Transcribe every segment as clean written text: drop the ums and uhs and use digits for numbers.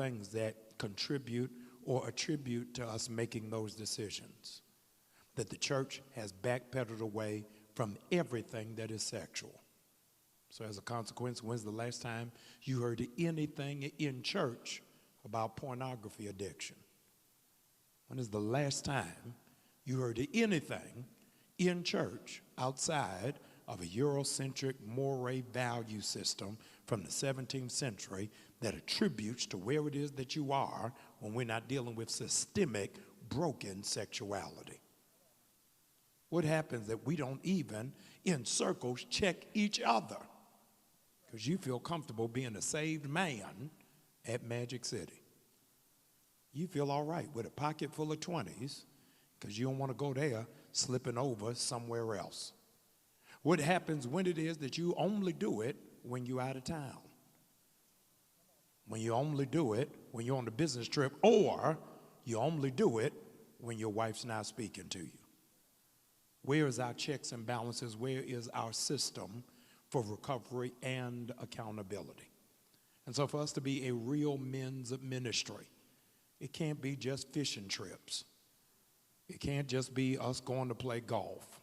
things that contribute or attribute to us making those decisions. That the church has backpedaled away from everything that is sexual. So as a consequence, when's the last time you heard anything in church about pornography addiction? When is the last time you heard anything in church outside of a Eurocentric moral value system from the 17th century that attributes to where it is that you are when we're not dealing with systemic broken sexuality? What happens that we don't even in circles check each other because you feel comfortable being a saved man at Magic City. You feel all right with a pocket full of 20s because you don't want to go there slipping over somewhere else. What happens when it is that you only do it when you're out of town? When you only do it when you're on a business trip, or you only do it when your wife's not speaking to you? Where is our checks and balances? Where is our system for recovery and accountability? And so for us to be a real men's ministry, it can't be just fishing trips. It can't just be us going to play golf.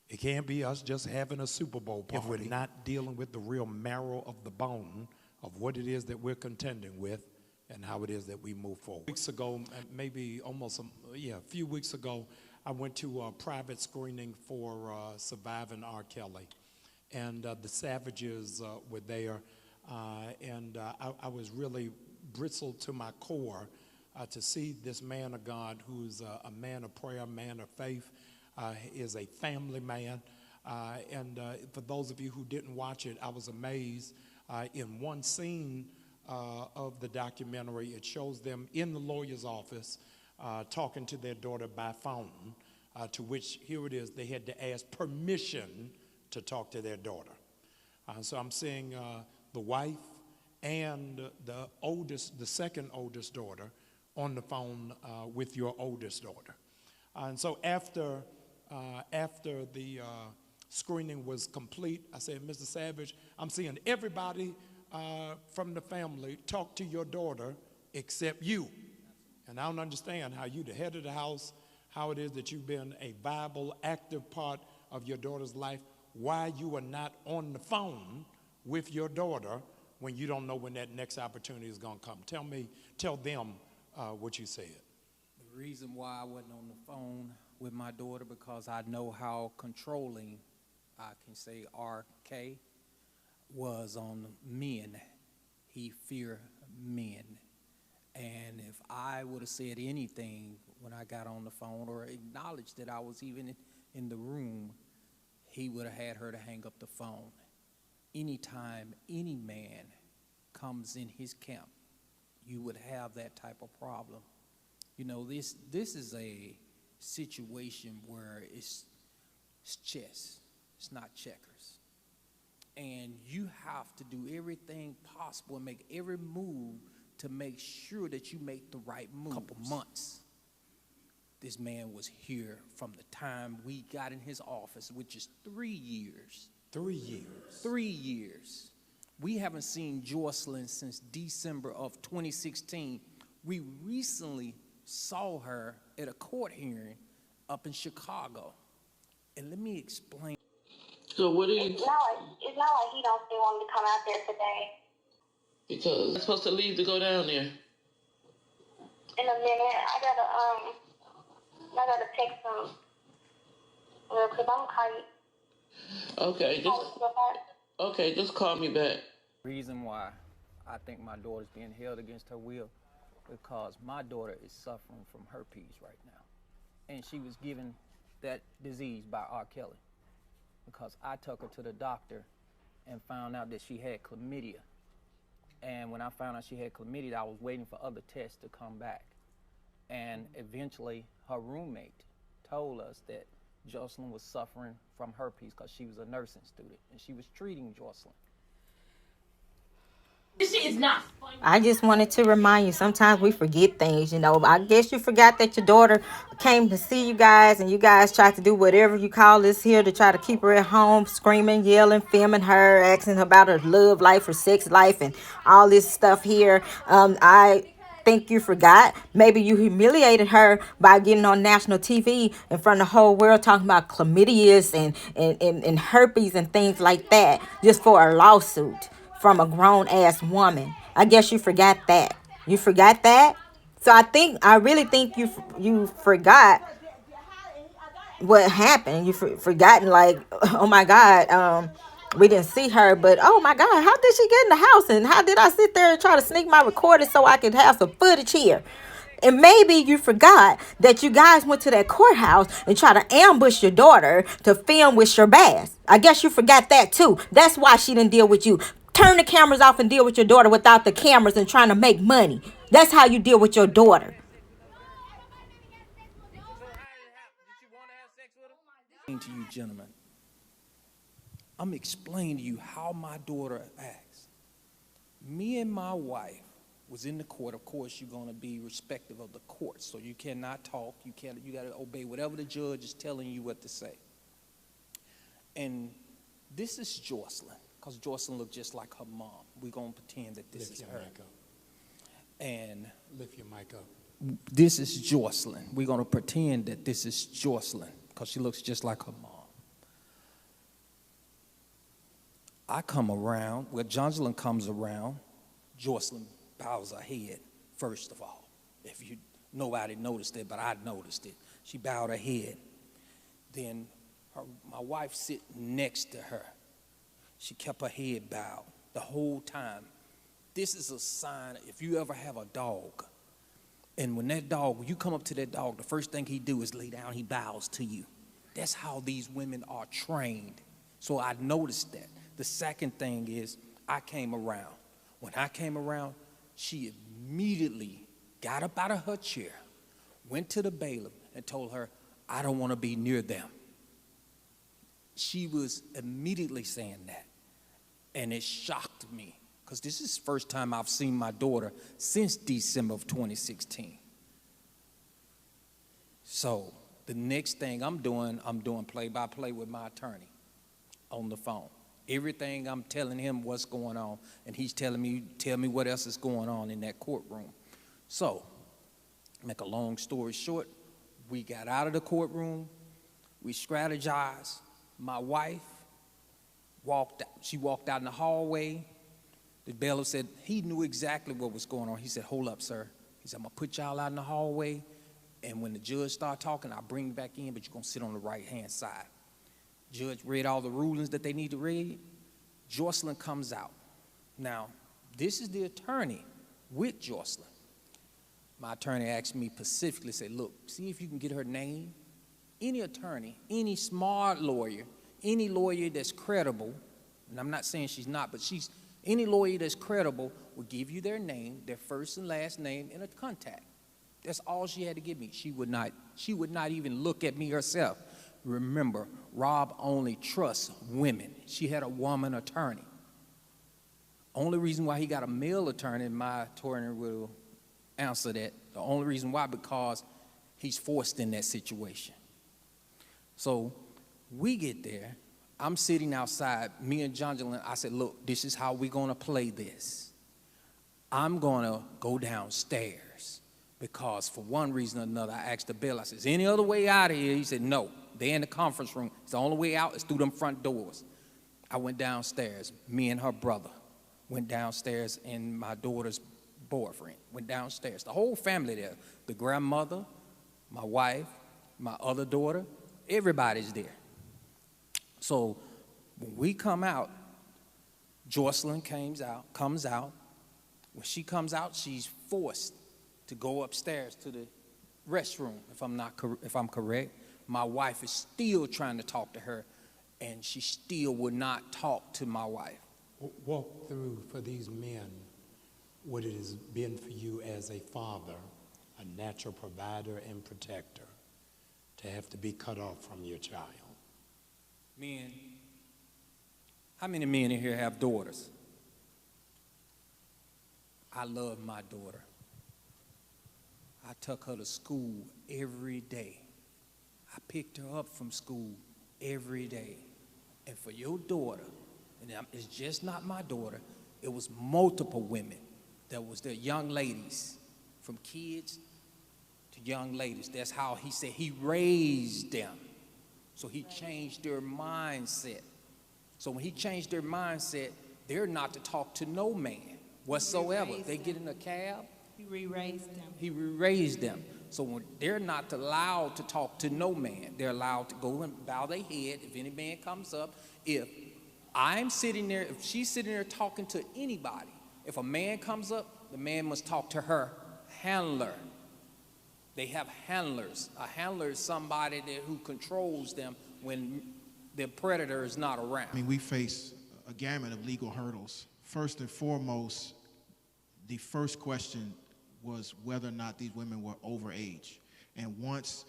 It can't be us just having a Super Bowl party. If we're not dealing with the real marrow of the bone of what it is that we're contending with and how it is that we move forward. Weeks ago, maybe almost a few weeks ago, I went to a private screening for Surviving R. Kelly. And the Savages were there. And I was really bristled to my core to see this man of God who's a man of prayer, a man of faith, is a family man. And for those of you who didn't watch it, I was amazed. In one scene of the documentary, it shows them in the lawyer's office talking to their daughter by phone, to which, here it is, they had to ask permission to talk to their daughter. So I'm seeing the wife and the second oldest daughter on the phone with your oldest daughter. And so after the screening was complete, I said, Mr. Savage, I'm seeing everybody from the family talk to your daughter except you. And I don't understand how you, the head of the house, how it is that you've been a viable, active part of your daughter's life, why you are not on the phone with your daughter when you don't know when that next opportunity is going to come. Tell them what you said. The reason why I wasn't on the phone with my daughter, because I know how controlling, I can say, RK was on men. He feared men. And if I would have said anything when I got on the phone or acknowledged that I was even in the room, he would have had her to hang up the phone. Anytime any man comes in his camp, you would have that type of problem. You know, this is a situation where it's chess, it's not checkers. And you have to do everything possible and make every move to make sure that you make the right move. Couple months. This man was here from the time we got in his office, which is 3 years. 3 years. 3 years. We haven't seen Jocelyn since December of 2016. We recently saw her at a court hearing up in Chicago. And let me explain. So what do you... It's not like he don't still want me to come out there today. Because I'm supposed to leave to go down there. In a minute, I gotta text him real quick. I'm gonna call you. Just call me back. Reason why I think my daughter's being held against her will, because my daughter is suffering from herpes right now. And she was given that disease by R. Kelly, because I took her to the doctor and found out that she had chlamydia. And when I found out she had chlamydia, I was waiting for other tests to come back. And eventually, her roommate told us that Jocelyn was suffering from herpes because she was a nursing student, and she was treating Jocelyn. This shit is not funny. I just wanted to remind you, sometimes we forget things, you know. I guess you forgot that your daughter came to see you guys and you guys tried to do whatever you call this here to try to keep her at home, screaming, yelling, filming her, asking her about her love life, her sex life, and all this stuff here. I think you forgot. Maybe you humiliated her by getting on national TV in front of the whole world talking about chlamydias and herpes and things like that just for a lawsuit from a grown ass woman. I guess you forgot that. You forgot that. So I really think you forgot what happened. You forgotten like, oh my God, we didn't see her, but oh my God, how did she get in the house? And how did I sit there and try to sneak my recording so I could have some footage here? And maybe you forgot that you guys went to that courthouse and tried to ambush your daughter to film with your bass. I guess you forgot that too. That's why she didn't deal with you. Turn the cameras off and deal with your daughter without the cameras and trying to make money. That's how you deal with your daughter. To you gentlemen, I'm explaining to you how my daughter acts. Me and my wife was in the court. Of course, you're going to be respective of the court, so you cannot talk. You got to obey whatever the judge is telling you what to say. And this is Jocelyn, because Jocelyn looked just like her mom. We're going to pretend that this is her. And Lift your mic up. this is Jocelyn. We're going to pretend that this is Jocelyn, because she looks just like her mom. I come around, well, Jocelyn comes around, Jocelyn bows her head, first of all. Nobody noticed it, but I noticed it. She bowed her head. Then my wife sit next to her. She kept her head bowed the whole time. This is a sign, if you ever have a dog, and when you come up to that dog, the first thing he do is lay down, he bows to you. That's how these women are trained. So I noticed that. The second thing is, I came around. When I came around, she immediately got up out of her chair, went to the bailiff, and told her, I don't want to be near them. She was immediately saying that. And it shocked me, because this is the first time I've seen my daughter since December of 2016. So the next thing I'm doing play-by-play with my attorney on the phone. Everything I'm telling him what's going on, and he's telling me, tell me what else is going on in that courtroom. So, make a long story short, we got out of the courtroom, we strategized. My wife walked out in the hallway. The bailiff said he knew exactly what was going on. He said, hold up, sir. He said, I'm going to put y'all out in the hallway, and when the judge start talking, I'll bring you back in, but you're going to sit on the right-hand side. Judge read all the rulings that they need to read. Jocelyn comes out. Now, this is the attorney with Jocelyn. My attorney asked me specifically, said, look, see if you can get her name. Any attorney, any smart lawyer, any lawyer that's credible, and I'm not saying she's not, but any lawyer that's credible will give you their name, their first and last name, and a contact. That's all she had to give me. She would not even look at me herself. Remember, Rob only trusts women. She had a woman attorney. Only reason why he got a male attorney, my attorney will answer that. The only reason why, because he's forced in that situation. So we get there. I'm sitting outside. Me and Jocelyn, I said, look, this is how we're going to play this. I'm going to go downstairs because for one reason or another, I asked the bailiff, I said, is there any other way out of here? He said, no. They're in the conference room. It's the only way out is through them front doors. I went downstairs. Me and her brother went downstairs, and my daughter's boyfriend went downstairs. The whole family there. The grandmother, my wife, my other daughter, everybody's there. So when we come out, Jocelyn comes out. When she comes out, she's forced to go upstairs to the restroom, if I'm correct. My wife is still trying to talk to her, and she still would not talk to my wife. Walk through for these men what it has been for you as a father, a natural provider and protector, to have to be cut off from your child. Men, how many men in here have daughters? I love my daughter. I took her to school every day. I picked her up from school every day. And for your daughter, and it's just not my daughter, it was multiple women. There was the young ladies, from kids to young ladies. That's how he said he raised them. So he changed their mindset. So when he changed their mindset, they're not to talk to no man whatsoever. They get in a cab. He re-raised them. He re-raised them. So when they're not allowed to talk to no man. They're allowed to go and bow their head if any man comes up. If I'm sitting there, if she's sitting there talking to anybody, if a man comes up, the man must talk to her handler. They have handlers. A handler is somebody who controls them when the predator is not around. I mean, we face a gamut of legal hurdles. First and foremost, the first question was whether or not these women were over age. And once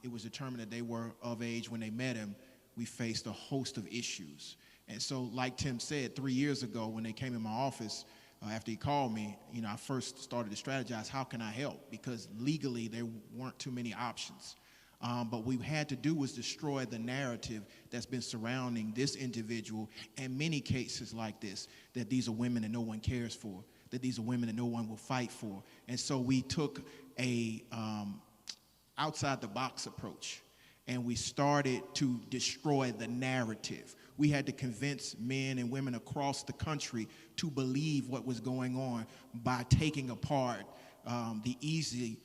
it was determined that they were of age when they met him, we faced a host of issues. And so, like Tim said, 3 years ago when they came in my office, after he called me, I first started to strategize, how can I help? Because legally there weren't too many options. But what we had to do was destroy the narrative that's been surrounding this individual and many cases like this, that these are women that no one cares for, that these are women that no one will fight for. And so we took a outside-the-box approach, and we started to destroy the narrative. We had to convince men and women across the country to believe what was going on by taking apart the easy